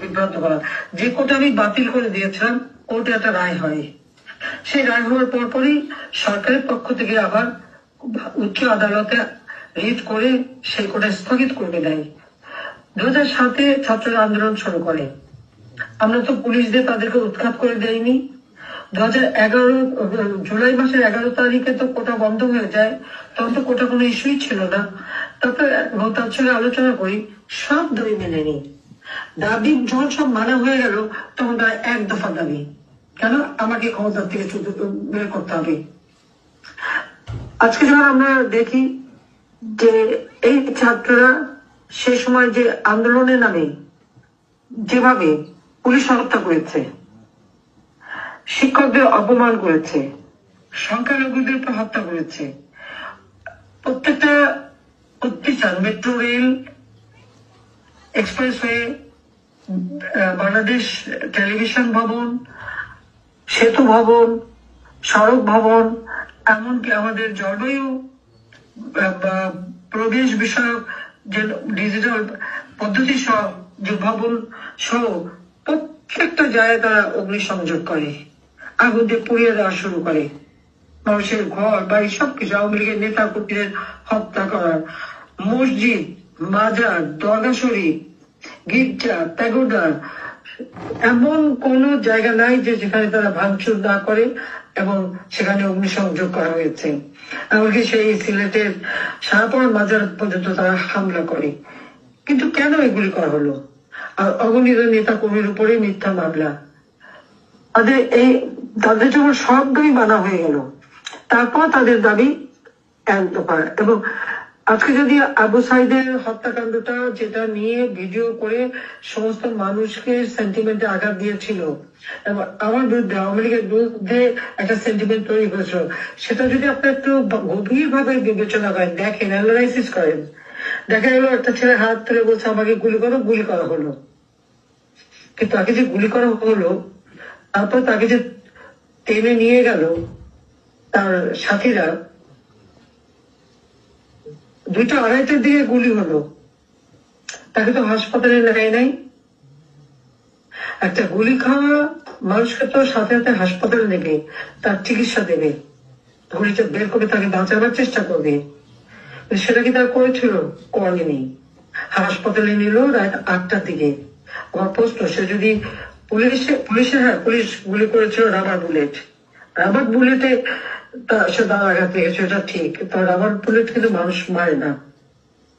বিভ্রান্ত করা। যে কোর্ট আমি বাতিল করে দিয়েছিলাম, কোর্টে একটা রায় হয়। সেই রায় হওয়ার পরপরই সরকারের পক্ষ থেকে আবার উচ্চ আদালতে রিট করে সেই কোর্টে স্থগিত করে দেয়। 2007-এ ছাত্ররা আন্দোলন শুরু করে। আমরা তো পুলিশ দিয়ে তাদেরকে উৎখাত করে দেয়নি। 2011 জুলাই মাসের 11 তারিখে তো কোটা বন্ধ হয়ে যায়, তখন তো কোটা কোনো ইস্যুই ছিল না। তারপরে তার সঙ্গে আলোচনা করি, সব দাবি মেনে নিই। দাবি যখন সব মানা হয়ে গেল, তখন তারা এক দফা দাবি, কেন আমাকে ক্ষমতার থেকে বের করতে হবে। আজকে যখন আমরা দেখি যে এই ছাত্ররা সে সময় যে আন্দোলনের নামে যেভাবে পুলিশ হত্যা করেছে, শিক্ষকদের অপমান করেছে, সংখ্যালঘুদের উপর হত্যা করেছে, প্রত্যেকটা প্রতিষ্ঠান, metro rail, expressway, Bangladesh television ভবন, সেতু ভবন, সড়ক ভবন, এমনকি আমাদের জলবায়ু প্রবেশ বিষয়ক যে ডিজিটাল পদ্ধতি সহ যে ভবন সহ প্রত্যেকটা জায়গায় তারা অগ্নিসংযোগ করে, আগুন দিয়ে পুড়িয়ে দেওয়া শুরু করে। মানুষের ঘর বাড়ি সবকিছু, আওয়ামী লীগের নেতা কর্মীদের হত্যা করার, মসজিদ, মাজার, দরগা শরীফ, গির্জা, প্যাগোডা, এমন কোন জায়গা নাই যে যেখানে তারা ভাঙচুর না করে এবং সেখানে অগ্নিসংযোগ করা হয়েছে। এমনকি সেই সিলেটের শাহপরান মাজার পর্যন্ত তারা হামলা করে। কিন্তু কেন এগুলি করা হলো? আর অগণিত নেতা কর্মীর উপরে মিথ্যা মামলা। তাদের যখন সব দাবি মানা হয়ে গেল, তারপর তাদের দাবি এক দফা। এবং আজকে যদি আবু সাইদের হত্যাকাণ্ডটা যেটা নিয়ে ভিডিও করে সমস্ত মানুষকে সেন্টিমেন্টে আঘাত দিয়েছিল এবং আমার বিরুদ্ধে, আওয়ামী লীগের বিরুদ্ধে একটা সেন্টিমেন্ট তৈরি করেছিল, সেটা যদি আপনি একটু গভীর ভাবে বিবেচনা করেন, দেখেন, অ্যানালাইসিস করেন, দেখা গেল একটা ছেলে হাত তুলে বলছে আমাকে গুলি করো, গুলি করা হলো। কিন্তু তাকে যে গুলি করা হলো, তারপর তাকে যে টেনে নিয়ে গেল তার সাথীরা, 2টা 2:30টার দিকে গুলি হলো, তাকে তো হাসপাতালে নেয় নাই। একটা গুলি খাওয়া মানুষকে তো সাথে সাথে হাসপাতালে নেবে, তার চিকিৎসা দেবে, গুলিটা বের করে তাকে বাঁচাবার চেষ্টা করবে। সেটা কি তারা করেছিল? করেনি। হাসপাতালে নিল রাত 8টার দিকে। আমার প্রশ্ন, সে যদি পুলিশ গুলি করেছিল রাবার বুলেটে সে তার আঘাত লেগেছে, এটা ঠিক। তো রাবার বুলেট কিন্তু মানুষ মারে না,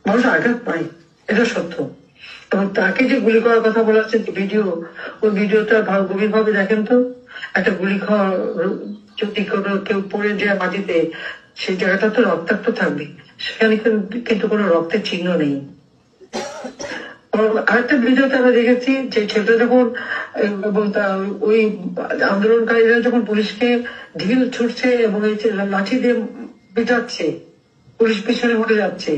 মানুষ আঘাত পায়, এটা সত্য। এবং তাকে যে গুলি করার কথা বলা হচ্ছে ভিডিও, ওই ভিডিওটা গভীর ভাবে দেখেন তো। একটা গুলি খাওয়া যদি কোনো কেউ পড়ে যায় মাটিতে, সেই জায়গাটা তো রক্তাক্ত থাকবে, সেখানে কিন্তু কোনো রক্তের চিহ্ন নেই। আরেকটা ভিডিওতে আমরা দেখেছি যে ছেলেটা যখন এবং ওই আন্দোলনকারীরা যখন পুলিশকে ঢিল ছুটছে এবং এই লাঠি দিয়ে পিটাচ্ছে, পুলিশ পিছনে উঠে যাচ্ছে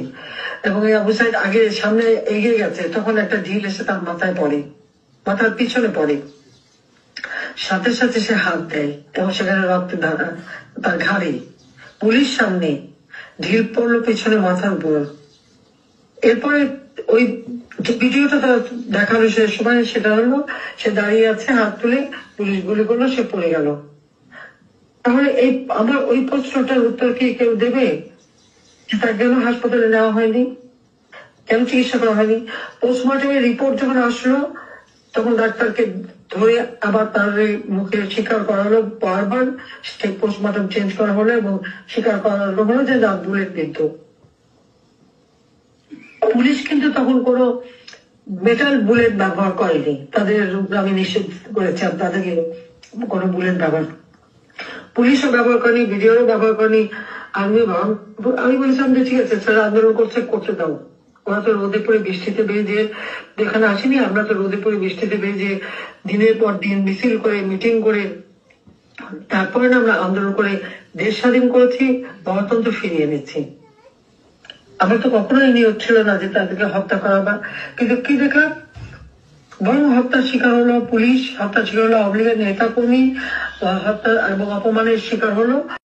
এবং এই আবু সাইদ আগে সামনে এগিয়ে গেছে, তখন একটা ঢিল এসে তার মাথায় পড়ে, মাথার পিছনে পড়ে, সাথে সাথে সে হাত দেয় এবং সেখানে রক্ত ধারা তার ঘাড়ে। পুলিশ সামনে, ঢিল পড়লো পিছনে মাথার উপর। এরপরে ওই ভিডিওটা দেখালো সে সময়, সেটা হলো সে দাঁড়িয়ে আছে, হাত তুলে, পুলিশ গুলি করলো, সে পড়ে গেল। তাহলে এই আমার ওই প্রশ্নটার উত্তর কি কেউ দেবে? তার কেন হাসপাতালে নেওয়া হয়নি, কেন চিকিৎসা করা হয়নি? পোস্টমর্টমের রিপোর্ট যখন আসলো, তখন ডাক্তারকে ধরে আবার তার মুখে স্বীকার করা হলো, বারবার সেই পোস্টমর্টম চেঞ্জ করা হলো এবং স্বীকার করানো হলো যে না, বুলেট বিদ্ধ। পুলিশ কিন্তু তখন কোনো মেটাল বুলেট ব্যবহার করেনি, তাদের আমি নিষেধ করেছি তাদেরকে কোনো বুলেট ব্যবহার, পুলিশও ব্যবহার করেনি, ভিডিওরও ব্যবহার করেনি। আমি বলেছিলাম যে ঠিক আছে, স্যার আন্দোলন করতে দাও, ওরা তো রোদে পড়ে বৃষ্টিতে বেরিয়ে যেখানে আসেনি, আমরা তো রোদে পড়ে বৃষ্টিতে বেরিয়ে দিনের পর দিন মিছিল করে, মিটিং করে, তারপরে আমরা আন্দোলন করে দেশ স্বাধীন করেছি, গণতন্ত্র ফিরিয়ে এনেছি। আমার তো কখনোই নিয়োগ ছিল না যে তাদেরকে হত্যা করা বা, কিন্তু কি দেখলাম, বরং হত্যার শিকার হলো পুলিশ, হত্যার শিকার হলো আওয়ামী লীগের নেতা কর্মী, হত্যা এবং অপমানের শিকার হলো